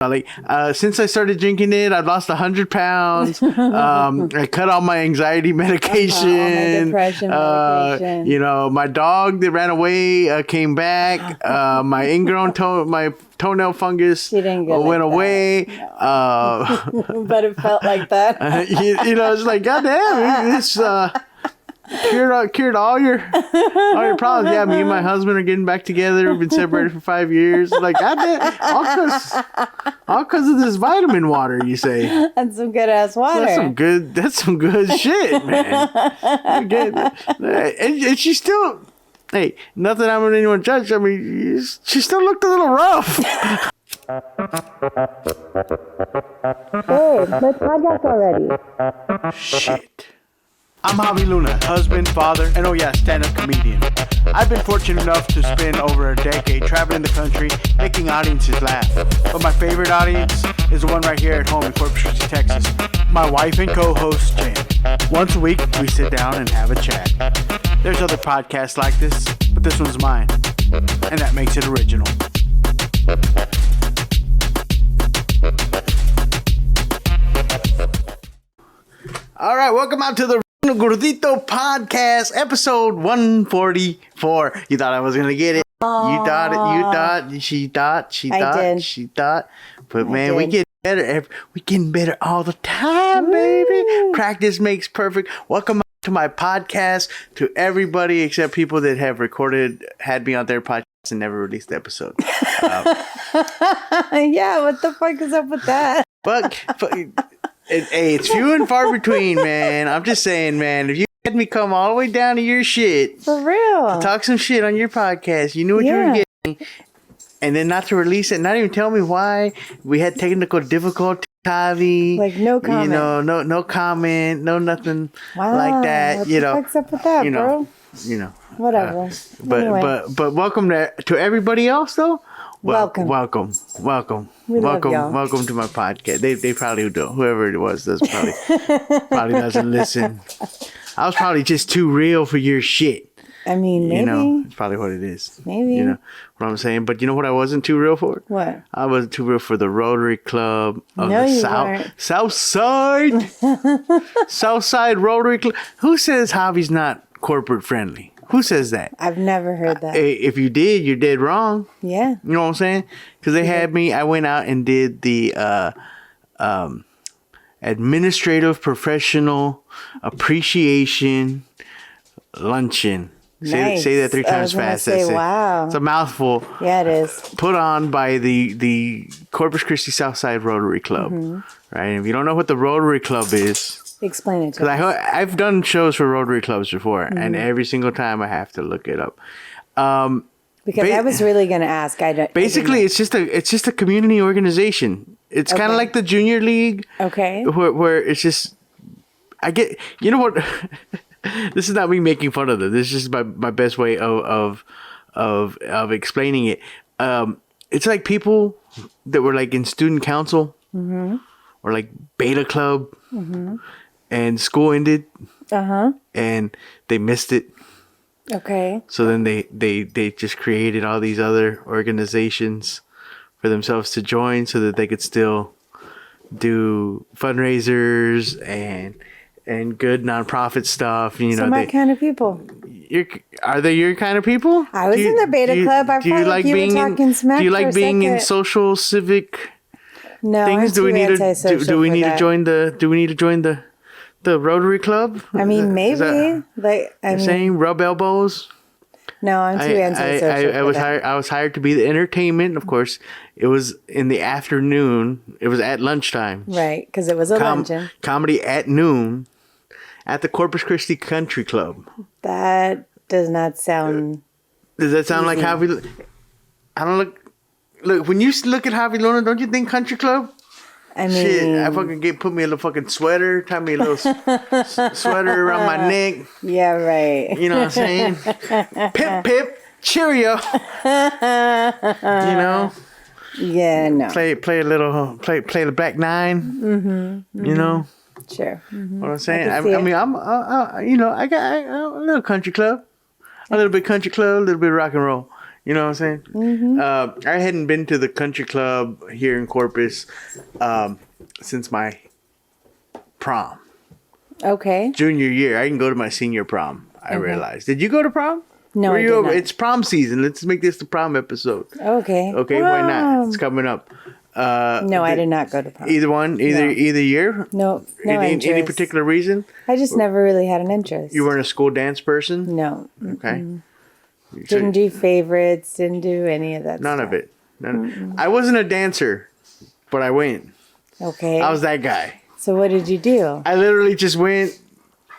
Like, since I started drinking it, I've lost 100 pounds. I cut all my anxiety medication. All my depression medication. You know, my dog that ran away came back. My ingrown my toenail fungus went away. No. But it felt like that. You know, it's like, goddamn, it's cured all your problems. Yeah, me and my husband are getting back together. We've been separated for 5 years. Like, goddamn, all because of this vitamin water, you say. That's some good ass water. That's some good shit, man. And she still, hey, nothing I'm gonna anyone judge. I mean, she still looked a little rough. Hey, let's podcast already. Shit. I'm Javi Luna, husband, father, and oh yeah, stand-up comedian. I've been fortunate enough to spend over a decade traveling the country, making audiences laugh. But my favorite audience is the one right here at home in Corpus Christi, Texas. My wife and co-host, Jen. Once a week, we sit down and have a chat. There's other podcasts like this, but this one's mine. And that makes it original. All right, welcome out to the Gordito podcast, episode 144. You thought I was gonna get it. Aww. You thought. She thought. But man, we get better. We getting better all the time, baby. Practice makes perfect. Welcome to my podcast. To everybody except people that have had me on their podcast and never released the episode. Yeah, what the fuck is up with that? But hey, it's few and far between, man. I'm just saying, man. If you had me come all the way down to your shit, for real, to talk some shit on your podcast, you knew what you were getting, and then not to release it, not even tell me why. We had technical difficulty, Javi. Like no comment. You know, no comment, no nothing like that. What the fuck's up with that, bro? You know. Whatever. But welcome to everybody else though. Welcome. Welcome to my podcast. They probably do. Whoever it was does probably doesn't listen. I was probably just too real for your shit. I mean, maybe. You know, it's probably what it is. Maybe. You know what I'm saying? But you know what I wasn't too real for? What? I wasn't too real for the Rotary Club of South Side Rotary Club. Who says Javi's not corporate friendly? Who says that? I've never heard that. If you did, you're dead wrong. Yeah. You know what I'm saying? Because they had me. I went out and did the administrative professional appreciation luncheon. Nice. Say that 3 times fast. Wow. It's a mouthful. Yeah, it is. Put on by the Corpus Christi Southside Rotary Club. Mm-hmm. Right? And if you don't know what the Rotary Club is, explain it to us. Because I've done shows for Rotary Clubs before, and every single time I have to look it up. Because I was really going to ask. Basically, it's just a community organization. It's kind of like the junior league. Okay. Where it's just, you know what? This is not me making fun of it. This is just my best way of explaining it. It's like people that were like in student council or like beta club. And school ended, and they missed it. Okay. So then they just created all these other organizations for themselves to join, so that they could still do fundraisers and good nonprofit stuff. You know, my kind of people. Are they your kind of people? I was in the beta club. I felt like you were talking smack. Do you like being in social civic? No, things? Do we need to join the Rotary Club? I mean, maybe. Saying rub elbows? No, I'm too antisocial. I was hired to be the entertainment. Of course, it was in the afternoon. It was at lunchtime. Right, because it was a luncheon. Comedy at noon at the Corpus Christi Country Club. That does not sound... Does that sound like Javi? I don't look, when you look at Javi Luna, don't you think country club? I mean... Shit, I fucking put me a little fucking sweater, tie me a little sweater around my neck. Yeah, right. You know what I'm saying? Pip, cheerio. You know? Yeah, no. Play the back nine. You know? Sure. What I'm saying? I mean, I got a little country club. A little bit country club, a little bit rock and roll. You know what I'm saying? Mm-hmm. I hadn't been to the country club here in Corpus since my prom. Okay. Junior year. I didn't go to my senior prom, I realized. Did you go to prom? No, Were I you did over? not. It's prom season. Let's make this the prom episode. Okay. Okay, why not? It's coming up. No, I did not go to prom. Either one? Either year? No Any interest. particular reason? I just never really had an interest. You weren't a school dance person? No. Okay. Didn't do favorites. Didn't do any of that None stuff. of it. I wasn't a dancer, but I went. Okay. I was that guy. So what did you do? I literally just went,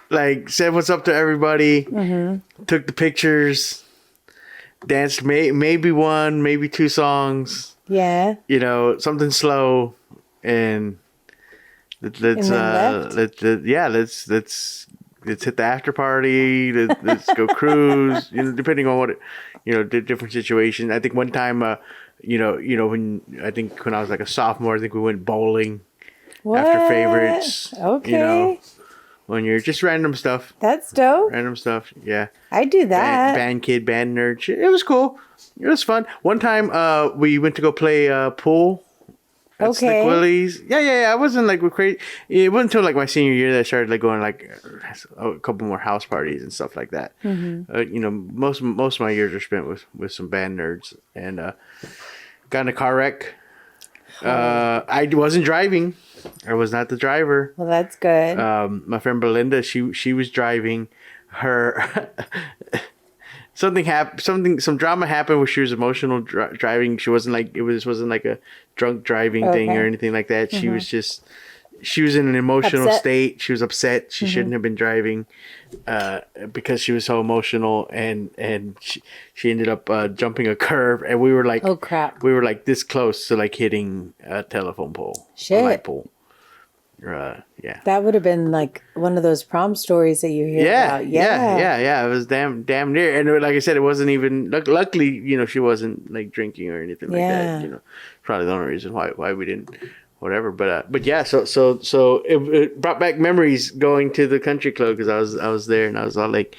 like, said what's up to everybody, took the pictures, danced maybe one, maybe two songs. Yeah. You know, something slow, and let's hit the after party. Let's go cruise. You know, depending on what different situations. I think one time, when I was like a sophomore, I think we went bowling. What? After favorites. Okay. You know, when you're just random stuff. That's dope. Random stuff. Yeah. I do that. Band kid, band nerd. It was cool. It was fun. One time, we went to go play pool. At Slick Willie's. Yeah. I wasn't like crazy. It wasn't until like my senior year that I started like going like a couple more house parties and stuff like that. Most of my years are spent with some band nerds, and got in a car wreck. I wasn't driving. I was not the driver. Well, that's good. My friend Belinda, she was driving. Her some drama happened where she was emotional driving. She wasn't like wasn't like a drunk driving thing or anything like that. She was just in an emotional state. She was upset. She shouldn't have been driving because she was so emotional, and she ended up jumping a curve, and we were like, oh crap, we were like this close to like hitting a telephone pole, a light pole. Yeah. That would have been like one of those prom stories that you hear about. Yeah. It was damn near, and like I said, it wasn't even. Luckily, she wasn't like drinking or anything like that. Probably the only reason why we didn't. Whatever, but yeah, so it brought back memories going to the country club because I was there, and I was all like,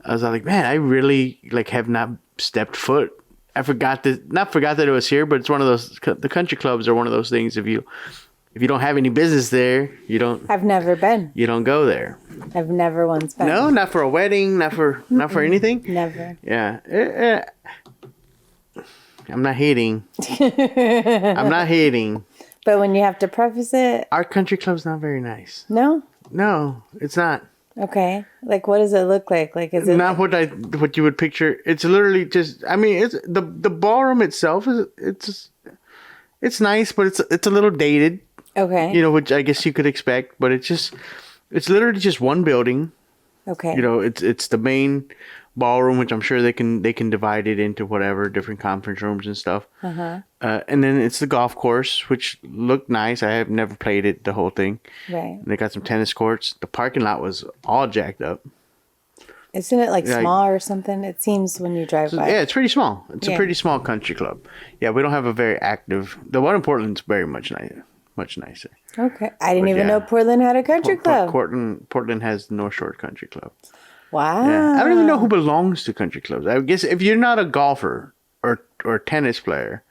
man, I really like have not stepped foot. I forgot that it was here, but it's one of those. The country clubs are one of those things. If you don't have any business there, you don't. I've never been. You don't go there. I've never once been. No, not for a wedding, not for anything. Never. Yeah, I'm not hating. I'm not hating. But when you have to preface it... Our country club's not very nice. No? No, it's not. Okay. Like, what does it look like? Like, is it... Not what you would picture. It's literally just... I mean, it's the ballroom itself, it's nice, but it's a little dated. Okay. Which I guess you could expect, but it's literally just one building. Okay. It's the main ballroom, which I'm sure they can divide it into whatever different conference rooms and stuff. And then it's the golf course, which looked nice. I have never played it, the whole thing. Right. And they got some tennis courts. The parking lot was all jacked up. Isn't it like small or something? It seems when you drive by. Yeah, it's pretty small. It's a pretty small country club. Yeah, we don't have a very active. The one in Portland's very much nicer. Much nicer. Okay. I didn't even know Portland had a country club. Portland has the North Shore Country Club. Wow. Yeah. I don't even know who belongs to country clubs. I guess if you're not a golfer or tennis player,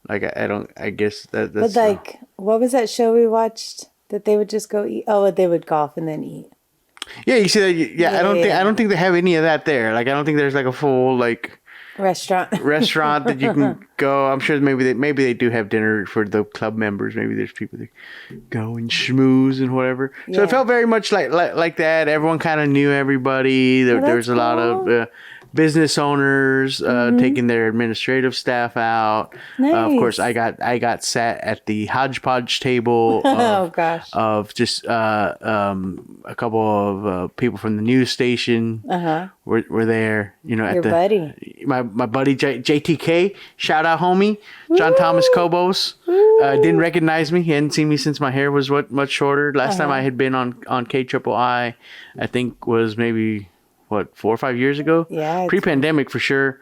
like I guess that's. But like, what was that show we watched that they would just go eat? Oh, they would golf and then eat. Yeah, you see that? Yeah, I don't think they have any of that there. Like, I don't think there's like a full like restaurant that you can go. I'm sure maybe they do have dinner for the club members. Maybe there's people that go and schmooze and whatever. So it felt very much like that. Everyone kind of knew everybody. There's a lot of business owners taking their administrative staff out. Nice. Of course, I got sat at the hodgepodge table. Of just a couple of people from the news station were there. Your buddy. My buddy JTK, shout out homie, John Thomas Kobos, didn't recognize me. He hadn't seen me since my hair was much shorter. Last time I had been on KIII, I think was maybe 4 or 5 years ago. Yeah, pre-pandemic for sure.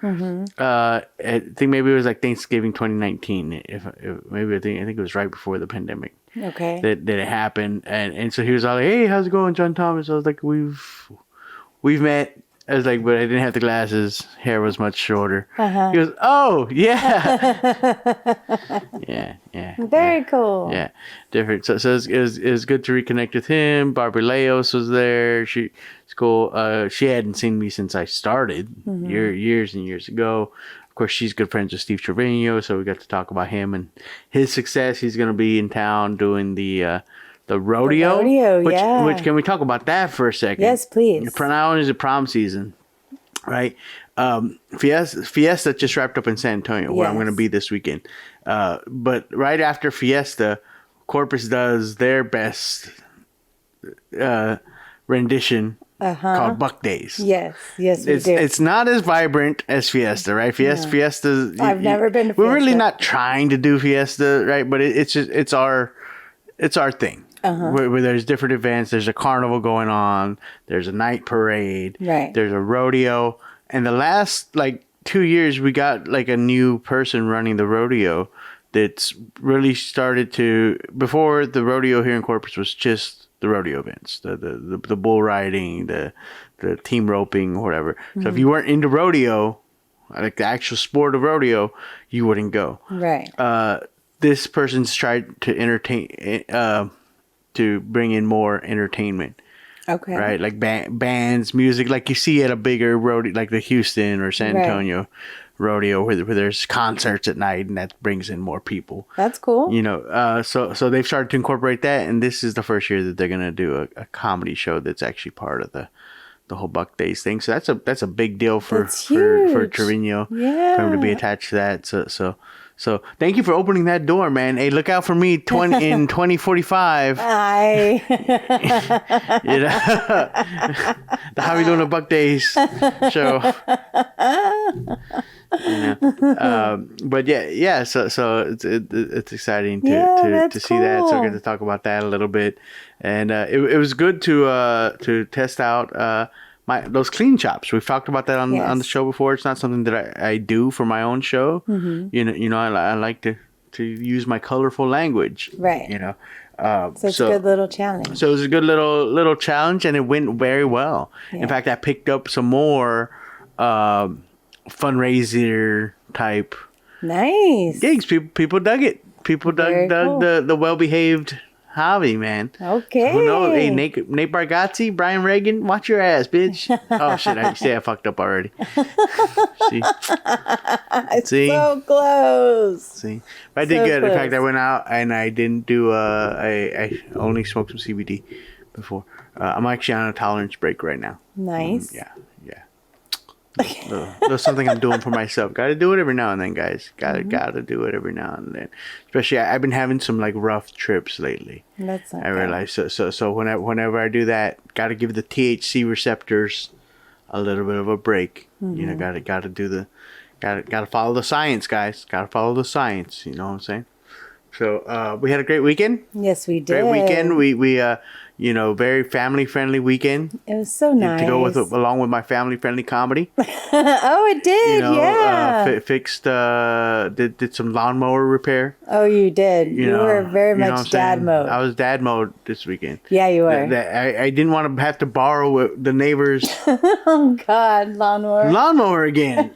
I think maybe it was like Thanksgiving 2019. If maybe I think it was right before the pandemic. Okay. That it happened, and so he was all like, "Hey, how's it going, John Thomas?" I was like, "We've met." I was like, but I didn't have the glasses. Hair was much shorter. He goes, oh, yeah. yeah. Very cool. Yeah, different. So it was good to reconnect with him. Barbara Leos was there. She's cool. She hadn't seen me since I started years and years ago. Of course, she's good friends with Steve Trevino, so we got to talk about him and his success. He's going to be in town doing the rodeo. Which can we talk about that for a second? Yes, please. Not only is it prom season, right? Fiesta just wrapped up in San Antonio, where I'm going to be this weekend. But right after Fiesta, Corpus does their best rendition called Buck Days. Yes, we do. It's not as vibrant as Fiesta, right? Fiesta. I've never been to Fiesta. We're really not trying to do Fiesta, right? But it's our thing. Where there's different events. There's a carnival going on. There's a night parade. Right. There's a rodeo. And the last 2 years, we got a new person running the rodeo that's really started to. Before, the rodeo here in Corpus was just the rodeo events, the bull riding, the team roping, whatever. So if you weren't into rodeo, like the actual sport of rodeo, you wouldn't go. Right. This person's tried to entertain, to bring in more entertainment. Okay. Right, like bands, music, like you see at a bigger rodeo, like the Houston or San Antonio rodeo, where there's concerts at night, and that brings in more people. That's cool. So they've started to incorporate that, and this is the first year that they're gonna do a comedy show that's actually part of the whole Buck Days thing. So that's a big deal for Trevino, for him to be attached to that. So thank you for opening that door, man. Hey, look out for me in 2045. Hi. The How We Doing a Buck Days show. But yeah. So it's exciting to see that. So we're going to talk about that a little bit, and it was good to test out those clean chops. We've talked about that on the show before. It's not something that I do for my own show. I like to use my colorful language. Right. So it's a good little challenge. So it was a good little challenge, and it went very well. Yeah. In fact, I picked up some more fundraiser type gigs. People dug it. People dug the well-behaved hobby, man. Okay. Who knows? Hey, Nate Bargatze, Brian Reagan, watch your ass, bitch. Oh shit! I fucked up already. See? So close. See, but I did good. Close. In fact, I went out and I didn't do. I only smoked some CBD before. I'm actually on a tolerance break right now. Nice. Yeah. That's something I'm doing for myself. Got to do it every now and then, guys. Got to do it every now and then. Especially, I've been having some rough trips lately. That's not I realize. So whenever I do that, got to give the THC receptors a little bit of a break. Got to follow the science, guys. Got to follow the science. You know what I'm saying? So we had a great weekend. Yes, we did. Great weekend. We very family friendly weekend. It was so nice to go along with my family friendly comedy. Oh, it did. Fixed. Did some lawnmower repair. Oh, you did. You were very much dad mode. I was dad mode this weekend. Yeah, you were. I didn't want to have to borrow the neighbor's. Oh God, lawnmower again.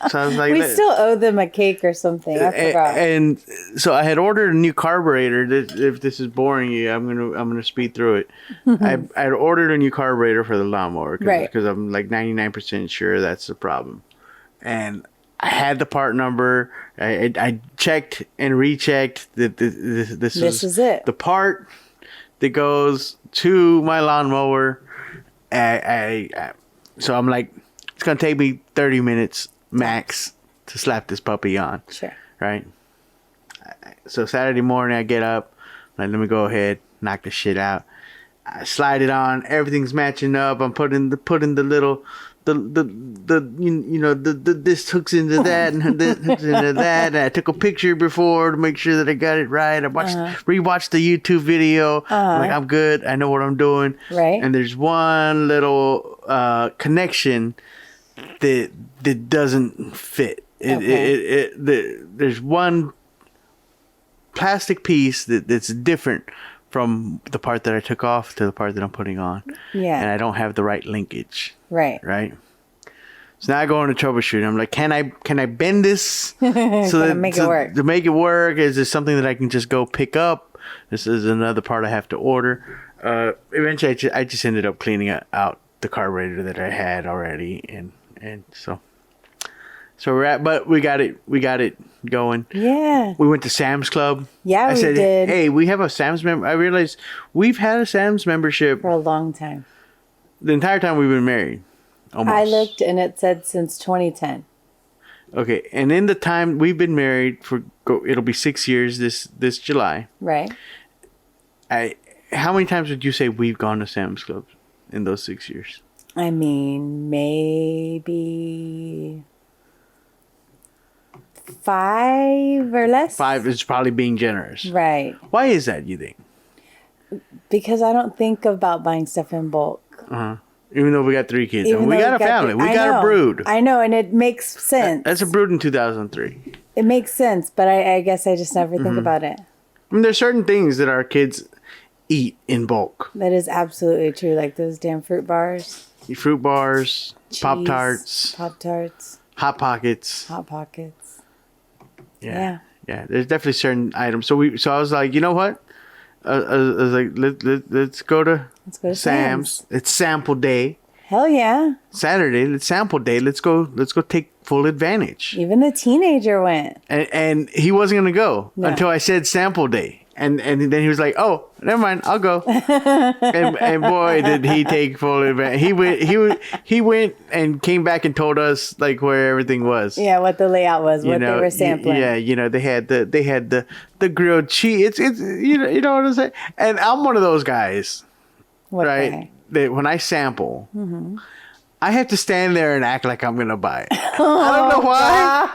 So I was like, we still owe them a cake or something. I forgot. And so I had ordered a new carburetor. If this is boring you, I'm gonna speed through it. I had ordered a new carburetor for the lawnmower because I'm 99% sure that's the problem, and I had the part number. I checked and rechecked that this is it. The part that goes to my lawnmower. So I'm like, it's gonna take me 30 minutes max to slap this puppy on. Sure. Right. So Saturday morning I get up, let me go ahead, knock the shit out. I slide it on, everything's matching up. I'm putting the little this hooks into that and this hooks into that. And I took a picture before to make sure that I got it right. I rewatched the YouTube video. I'm like, I'm good. I know what I'm doing. Right. And there's one little connection that doesn't fit. There's one plastic piece that's different from the part that I took off to the part that I'm putting on. Yeah. And I don't have the right linkage. Right. Right. So now I go on to troubleshoot. I'm like, can I bend this so that make it work? To make it work? Is this something that I can just go pick up? This is another part I have to order. Eventually, I just ended up cleaning out the carburetor that I had already, and so but we got it going. Yeah. We went to Sam's Club. Yeah, I said, did. hey, we have a Sam's member. I realized we've had a Sam's membership For a long time. the entire time we've been married. Almost. I looked and it said since 2010. Okay, and in the time we've been married it'll be 6 years this July. Right. How many times would you say we've gone to Sam's Club in those 6 years? I mean, maybe 5 or less. 5 is probably being generous. Right. Why is that, you think? Because I don't think about buying stuff in bulk. Even though we got 3 kids. Even we though got a family. We I got know. a brood. I know, and it makes sense. That's a brood in 2003. It makes sense, but I guess I just never Mm-hmm. think about it. I mean, there's certain things that our kids eat in bulk. That is absolutely true. Like those damn fruit bars. Fruit bars, Pop-Tarts, Pop-Tarts. Hot Pockets. Hot Pockets. Yeah. There's definitely certain items. So I was like, you know what? I was like, let's go to Sam's. It's sample day. Hell yeah. Saturday, it's sample day. Let's go take full advantage. Even the teenager went. And he wasn't gonna go until I said sample day. And then he was like, "Oh, never mind, I'll go." and boy, did he take full advantage. He went and came back and told us like where everything was. Yeah, what the layout was, what they were sampling. Yeah, they had the grilled cheese. It's you know what I'm saying. And I'm one of those guys, What right? guy? That when I sample, I have to stand there and act like I'm gonna buy it. I don't know why.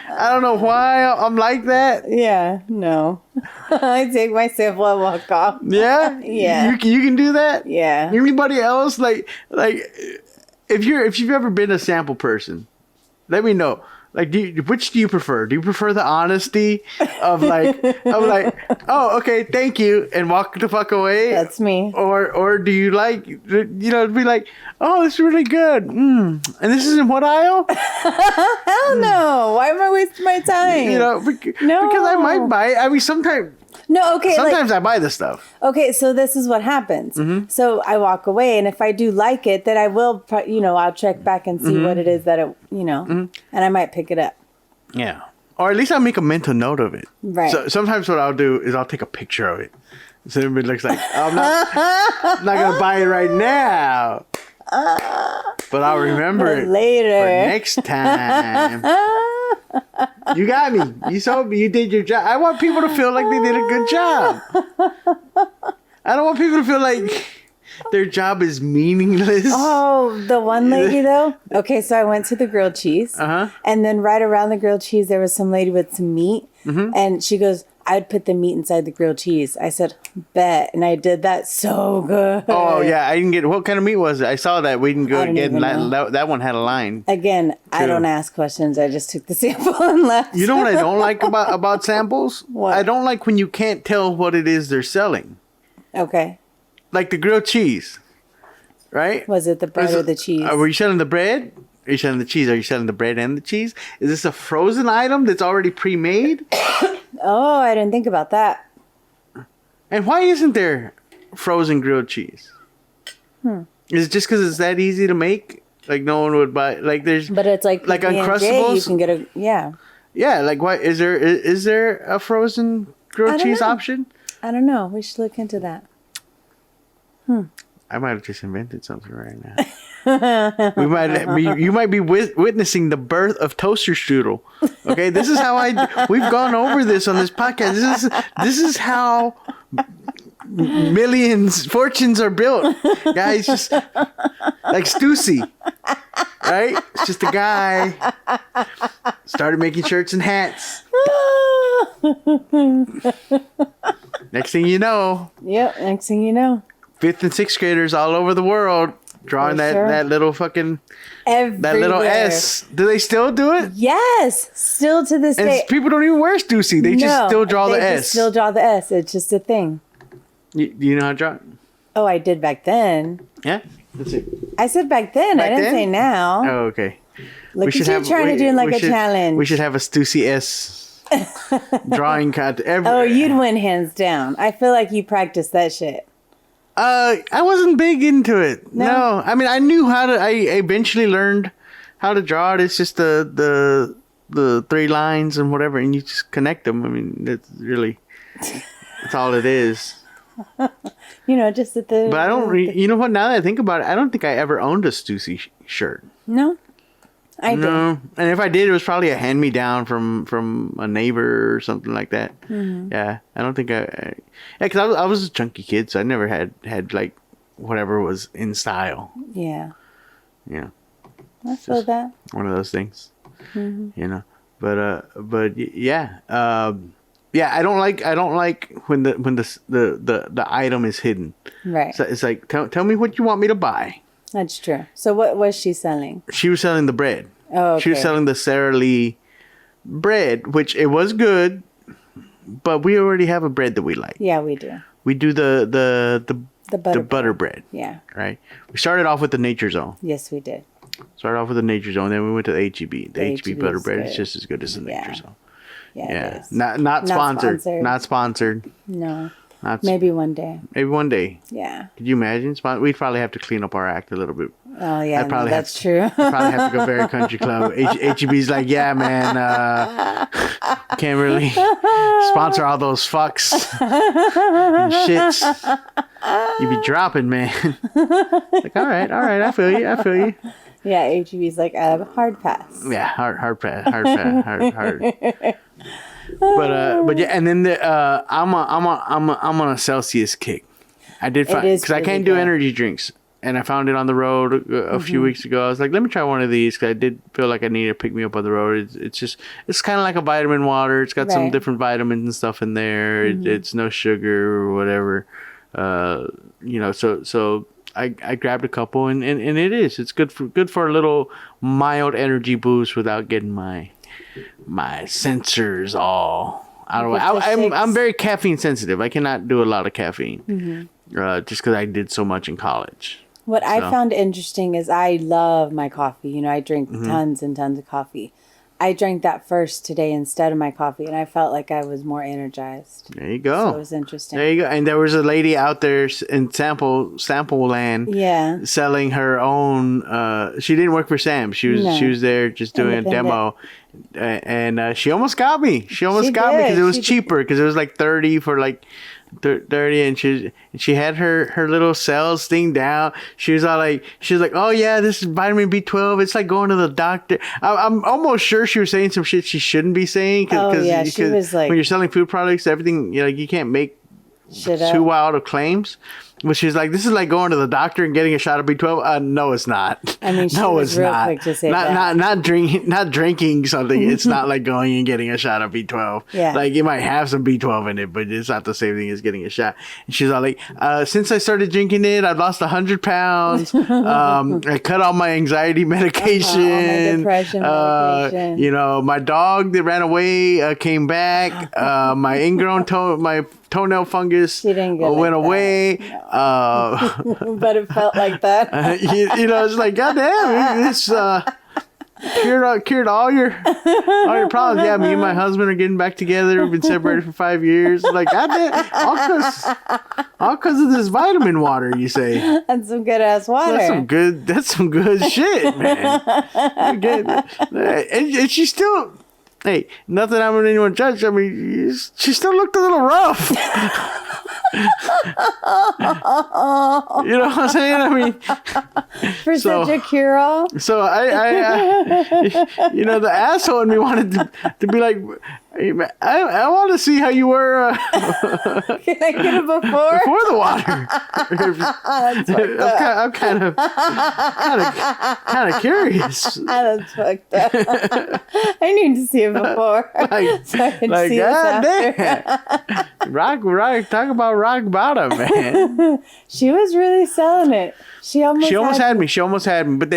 I don't know why I'm like that. Yeah, no. I take my sample and walk off. Yeah, Yeah. You can do that. Yeah. Anybody else like if you've ever been a sample person, let me know. Like, which do you prefer? Do you prefer the honesty of like, oh, okay, thank you, and walk the fuck away? That's me. Or do you like, be like, oh, it's really good. And this is in what aisle? Hell no. Why am I wasting my time? Because I might buy it. I mean, sometimes I buy this stuff. Okay, so this is what happens. Mm-hmm. So I walk away, and if I do like it, then I will, I'll check back and see what it is that and I might pick it up. Yeah. Or at least I'll make a mental note of it. Right. So sometimes what I'll do is I'll take a picture of it. So everybody looks like, I'm not going to buy it right now. But I'll remember it later. For next time. You got me. You sold me. You did your job. I want people to feel like they did a good job. I don't want people to feel like their job is meaningless. Oh, the one lady though? Okay, so I went to the grilled cheese. And then right around the grilled cheese, there was some lady with some meat. And she goes, I'd put the meat inside the grilled cheese. I said, bet. And I did that so good. Oh, yeah. I didn't get... What kind of meat was it? I saw that. We didn't go and get... That one had a line. Again, too. I don't ask questions. I just took the sample and left. You know what I don't like about samples? What? I don't like when you can't tell what it is they're selling. Okay. Like the grilled cheese. Right? Was it the bread or the cheese? Were you selling the bread? Are you selling the cheese? Are you selling the bread and the cheese? Is this a frozen item that's already pre-made? Oh, I didn't think about that. And why isn't there frozen grilled cheese? Is it just because it's that easy to make? Like no one would buy. Like there's. But it's like Uncrustables. You can get a Yeah, like why is there a frozen grilled cheese option? I don't know. We should look into that. I might have just invented something right now. You might be witnessing the birth of toaster strudel. Okay, this is how we've gone over this on this podcast. This is how fortunes are built, guys. Just like Stussy, right? It's just a guy started making shirts and hats. Next thing you know. Yep. Next thing you know. 5th and 6th graders all over the world drawing that little fucking Everywhere. that little S. Do they still do it? Yes, still to this day. People don't even wear Stussy. They just still draw the S. Still draw the S. It's just a thing. You know how to draw it? Oh, I did back then. Yeah. Let's see. I said back then. I didn't say now. Oh, okay. Look at you trying to do a challenge. We should have a Stussy S drawing cut. Oh, you'd win hands down. I feel like you practiced that shit. I wasn't big into it. No. I mean, I knew how to. I eventually learned how to draw it. It's just the 3 lines and whatever, and you just connect them. I mean, that's all it is. Just at the. But I don't. You know what? Now that I think about it, I don't think I ever owned a Stussy shirt. No. I did. And if I did, it was probably a hand me down from a neighbor or something like that. Mm-hmm. Yeah, I don't think because I was a chunky kid, so I never had like whatever was in style. Yeah. Yeah. I feel that. One of those things. Mm-hmm. But yeah. Yeah, I don't like when the item is hidden. Right. So it's like tell me what you want me to buy. That's true. So what was she selling? She was selling the bread. Oh, okay. She was selling the Sara Lee bread, which it was good, but we already have a bread that we like. Yeah, we do. We do the butter bread. Yeah. Right. We started off with the Nature Zone. Yes, we did. Started off with the Nature Zone, then we went to the H-E-B. The H-E-B butter bread is just as good as the Nature Zone. Yeah. It is. Not sponsored. Not sponsored. No. Maybe one day. Maybe one day. Yeah. Could you imagine? We'd probably have to clean up our act a little bit. Oh, yeah. That's true. I'd probably have to go very country club. H-E-B's like, yeah, man. Can't really sponsor all those fucks and shits. You be dropping, man. Like, all right. I feel you. Yeah, H-E-B's like, hard pass. Yeah, hard pass. Hard. But yeah, and then I'm on a Celsius kick. I did find because I can't do energy drinks, and I found it on the road a few weeks ago. I was like, let me try one of these because I did feel like I needed to pick me up on the road. It's kind of like a vitamin water. It's got some different vitamins and stuff in there. It's no sugar or whatever. So I grabbed a couple and it's good for a little mild energy boost without getting my sensors all out of the way. I'm very caffeine sensitive. I cannot do a lot of caffeine just because I did so much in college. What I found interesting is I love my coffee. I drink tons and tons of coffee. I drank that first today instead of my coffee, and I felt like I was more energized. There you go. So it was interesting. There you go. And there was a lady out there in sample land, selling her own. She didn't work for Sam. She was there just doing a demo, and she almost got me. She got me because it was cheaper because it was like 30 for like 30, and she had her little cells thing down. She was like, oh yeah, this is vitamin B12. It's like going to the doctor. I'm almost sure she was saying some shit she shouldn't be saying because she was like, when you're selling food products, everything you can't make too wild of claims. But she's like, this is like going to the doctor and getting a shot of B12. No, it's not. I mean, she was real quick to say that. Not drinking something. It's not like going and getting a shot of B12. Yeah. Like it might have some B12 in it, but it's not the same thing as getting a shot. And she's all like, since I started drinking it, I've lost 100 pounds. I cut all my anxiety medication. My depression medication. My dog that ran away came back. My ingrown toenail fungus went away. No. But it felt like that. It's like, goddamn, it's cured all your problems. Yeah, me and my husband are getting back together. We've been separated for 5 years. Like, goddamn, all because of this vitamin water, you say. That's some good ass water. That's some good shit, man. And she still. Hey, not that I'm anyone judge. I mean, she still looked a little rough. You know what I'm saying? I mean, for such a cure-all. So I the asshole in me wanted to be like, I want to see how you were Can I get it before? before the water. I'm kind of curious. That's fucked up. I need to see it before. So I can see God damn. Rock, talk about rock bottom, man. She was really selling it. She almost had me. She almost had me. But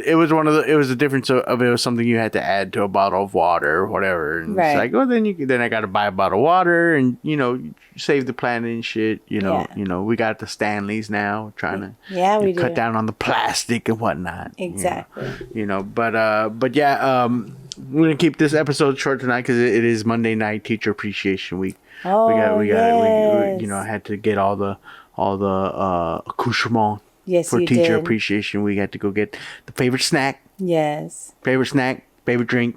it was it was a difference of it was something you had to add to a bottle of water or whatever. And right. It's like, well, then I got to buy a bottle of water and, save the planet and shit. We got the Stanleys now trying to cut down on the plastic and whatnot. Exactly. But yeah, we're going to keep this episode short tonight because it is Monday night Teacher Appreciation Week. Oh, we I had to get all the accoutrement. Yes, for you Teacher did. Appreciation Week. We had to go get the favorite snack. Yes. Favorite snack, favorite drink.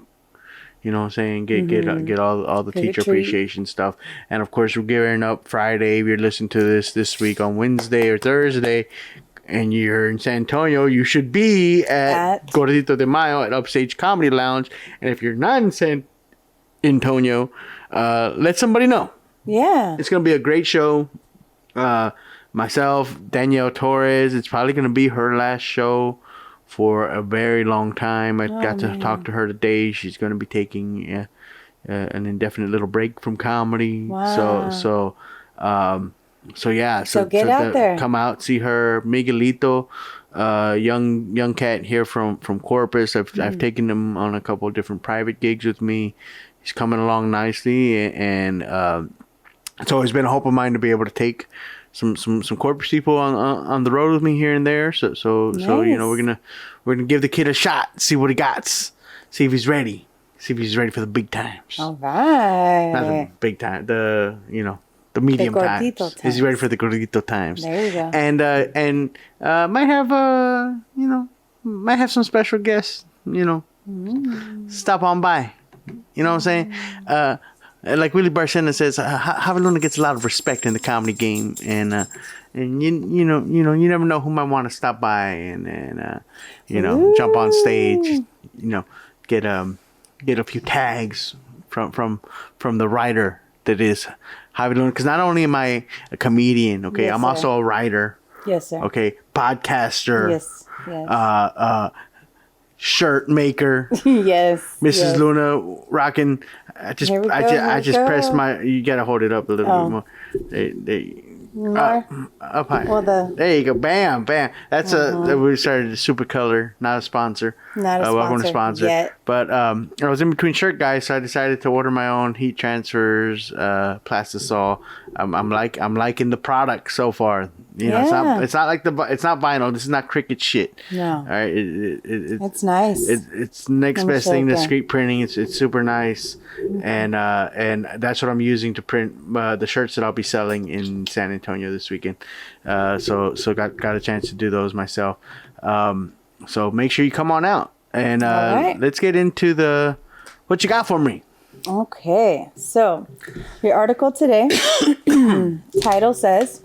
You know what I'm saying? Get all the Favorite teacher treat. appreciation stuff. And of course, we're gearing up Friday. If you're listening to this week on Wednesday or Thursday, and you're in San Antonio, you should be at Gordito de Mayo at Upstage Comedy Lounge. And if you're not in San Antonio, let somebody know. Yeah. It's going to be a great show. Myself, Danielle Torres, it's probably going to be her last show for a very long time. I got to talk to her today. She's going to be taking an indefinite little break from comedy. Wow. So yeah. So get out there. Come out, see her. Miguelito, young cat here from Corpus. I've taken him on a couple of different private gigs with me. He's coming along nicely, and it's always been a hope of mine to be able to take some Corpus people on the road with me here and there. So nice. We're gonna give the kid a shot, see what he got, see if he's ready for the big times. All right. Not the big time, the medium times. Is he ready for the Gordito times? There you go. And might have some special guests. Stop on by. You know what I'm saying? Like Willie Barcena says, Javeluna gets a lot of respect in the comedy game, and you never know who might want to stop by and jump on stage, get a few tags from the writer that is Javeluna. Because not only am I a comedian, okay, yes, I'm sir. also a writer. Yes, sir. Okay, podcaster. Yes. Shirt maker. Yes. Mrs. Luna rocking. I just pressed my. You gotta hold it up a little bit more. Up high. Well, there you go. Bam. That's we started a super color, not a sponsor. Welcome to sponsor. Yet. But I was in between shirt guys, so I decided to order my own heat transfers, plastisol. I'm liking the product so far. It's not vinyl. This is not Cricut shit. No. All right. It's nice. It's next best thing to screen printing. It's super nice, and that's what I'm using to print the shirts that I'll be selling in San Antonio this weekend. So got a chance to do those myself. So make sure you come on out, and right. Let's get into what you got for me. Okay, so your article today title says,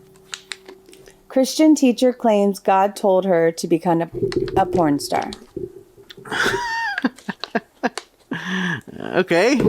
Christian teacher claims God told her to become a porn star. Okay.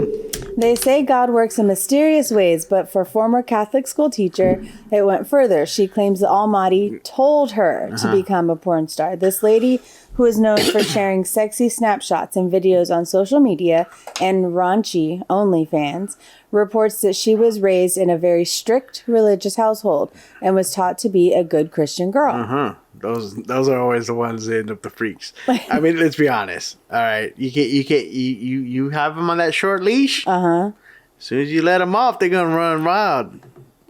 They say God works in mysterious ways, but for former Catholic school teacher, it went further. She claims the Almighty told her to become a porn star. This lady, who is known for sharing sexy snapshots and videos on social media and raunchy OnlyFans, reports that she was raised in a very strict religious household and was taught to be a good Christian girl. Those are always the ones that end up the freaks. I mean, let's be honest. All right, you have them on that short leash. As soon as you let them off, they're gonna run wild.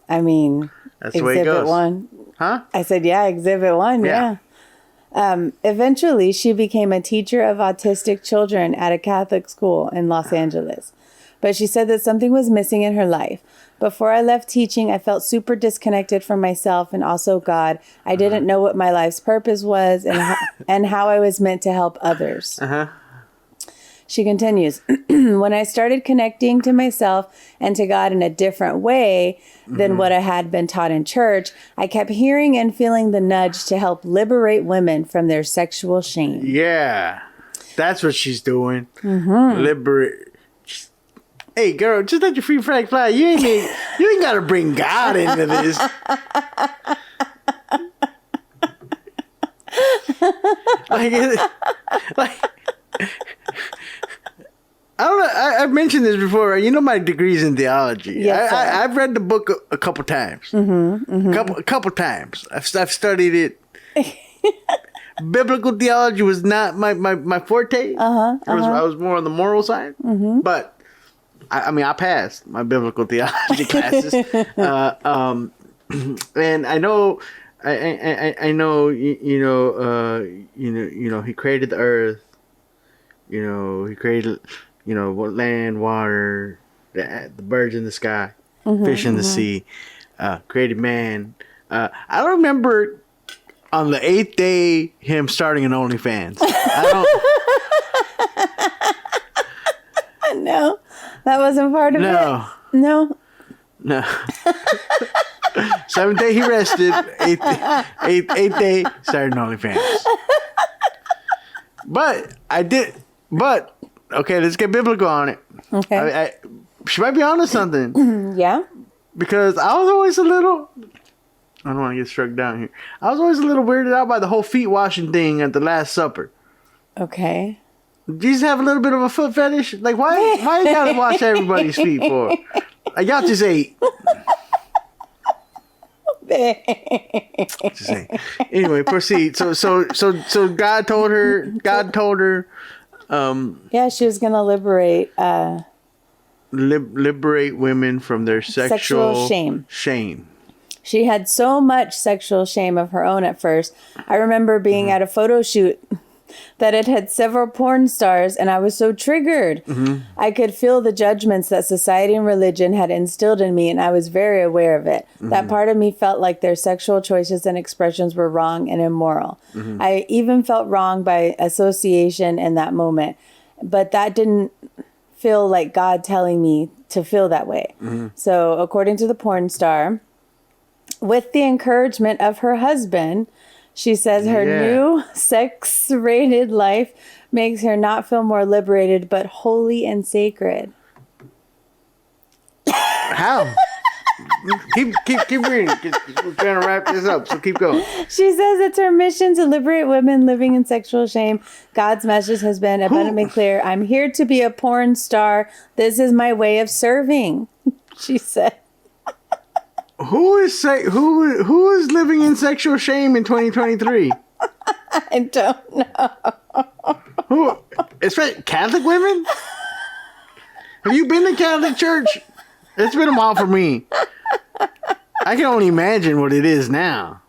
I mean, that's the way it goes. Exhibit 1. Huh? I said, yeah, Exhibit 1. Yeah. Eventually, she became a teacher of autistic children at a Catholic school in Los Angeles. But she said that something was missing in her life. Before I left teaching, I felt super disconnected from myself and also God. I didn't know what my life's purpose was and how I was meant to help others. She continues, when I started connecting to myself and to God in a different way than what I had been taught in church, I kept hearing and feeling the nudge to help liberate women from their sexual shame. Yeah, that's what she's doing. Liberate. Hey, girl, just let your free flag fly. You ain't got to bring God into this. like, I don't know. I've mentioned this before, right? You know my degree's in theology. Yes, I've read the book a couple times. A couple times. I've studied it. Biblical theology was not my forte. I was more on the moral side. But I passed my biblical theology classes. And I know. I know. You know. He created the earth. You know. He created. You know, land, water, the birds in the sky, fish in the sea, created man. I don't remember on the 8th day him starting an OnlyFans. No, that wasn't part of it. No. 7th day he rested. 8th day started an OnlyFans. But I did. But okay, let's get biblical on it. Okay. She might be onto something. Yeah? Because I was always a little... I don't want to get struck down here. I was always a little weirded out by the whole feet washing thing at the Last Supper. Okay. Jesus have a little bit of a foot fetish? Like, why you gotta wash everybody's feet for? Like, y'all just ate. Just saying. Anyway, proceed. So God told her... yeah, she was gonna liberate liberate women from their sexual shame. Shame. She had so much sexual shame of her own at first. I remember being at a photo shoot that it had several porn stars, and I was so triggered. I could feel the judgments that society and religion had instilled in me, and I was very aware of it. That part of me felt like their sexual choices and expressions were wrong and immoral. I even felt wrong by association in that moment, but that didn't feel like God telling me to feel that way. So according to the porn star, with the encouragement of her husband, she says her new sex-rated life makes her not feel more liberated, but holy and sacred. How? keep reading. We're trying to wrap this up, so keep going. She says it's her mission to liberate women living in sexual shame. God's message has been abundantly clear. I'm here to be a porn star. This is my way of serving, she said. Who is living in sexual shame in 2023? I don't know. Who? Especially Catholic women? Have you been to Catholic church? It's been a while for me. I can only imagine what it is now.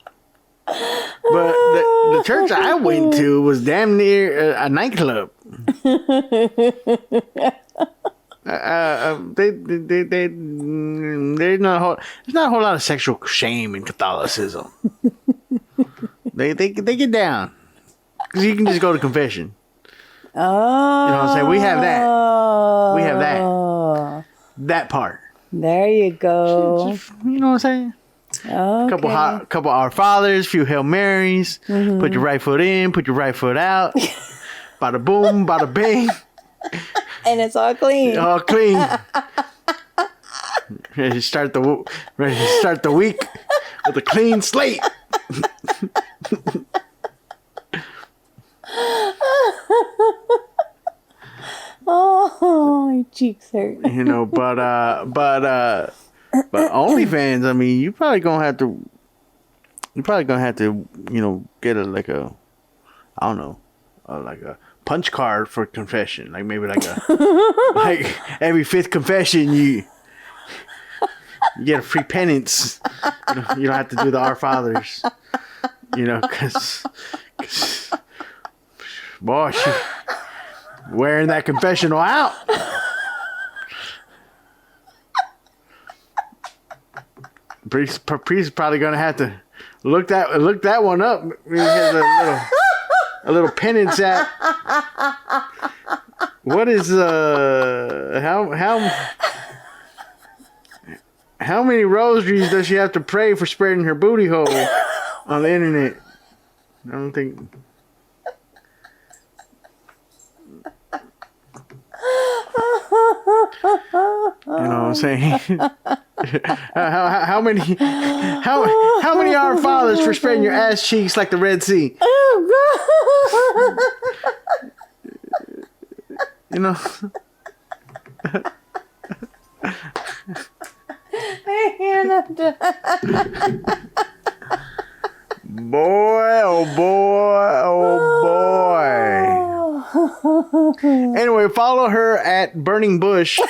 But the church I went to was damn near a nightclub. There's not a whole lot of sexual shame in Catholicism. they get down because you can just go to confession. Oh, you know what I'm saying? We have that. That part. There you go. You know what I'm saying? Okay. Couple Our Fathers, few Hail Marys. Put your right foot in, put your right foot out. Bada boom, bada bang. And it's all clean. All clean. Ready to start the week with a clean slate. Oh, my cheeks hurt. You know, but OnlyFans, I mean, you probably gonna have to, you know, get like a punch card for confession. Like maybe like every 5th confession you get a free penance. You don't have to do the Our Fathers. You know, because boy, she wearing that confessional out. Priest is probably gonna have to look that one up. He has a little penance app. What is how many rosaries does she have to pray for spreading her booty hole on the internet? I don't think. what I'm saying? how many are fathers for spreading your ass cheeks like the Red Sea? Oh God. You know. Boy, oh boy, oh boy. Anyway, follow her at Burning Bush.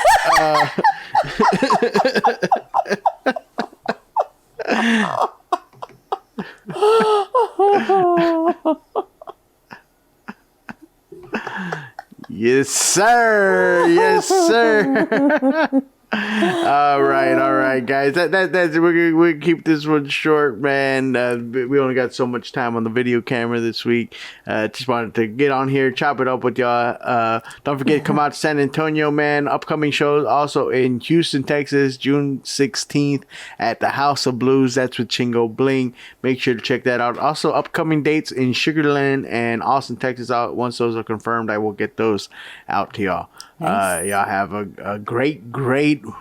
Yes, sir. Yes, sir. All right, guys. That's we're gonna keep this one short, man. We only got so much time on the video camera this week. Just wanted to get on here, chop it up with y'all. Don't forget to come out to San Antonio, man. Upcoming shows also in Houston, Texas, June 16th at the House of Blues. That's with Chingo Bling. Make sure to check that out. Also, upcoming dates in Sugarland and Austin, Texas. Once those are confirmed, I will get those out to y'all. Nice. Y'all have a great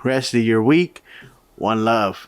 rest of your week. One love.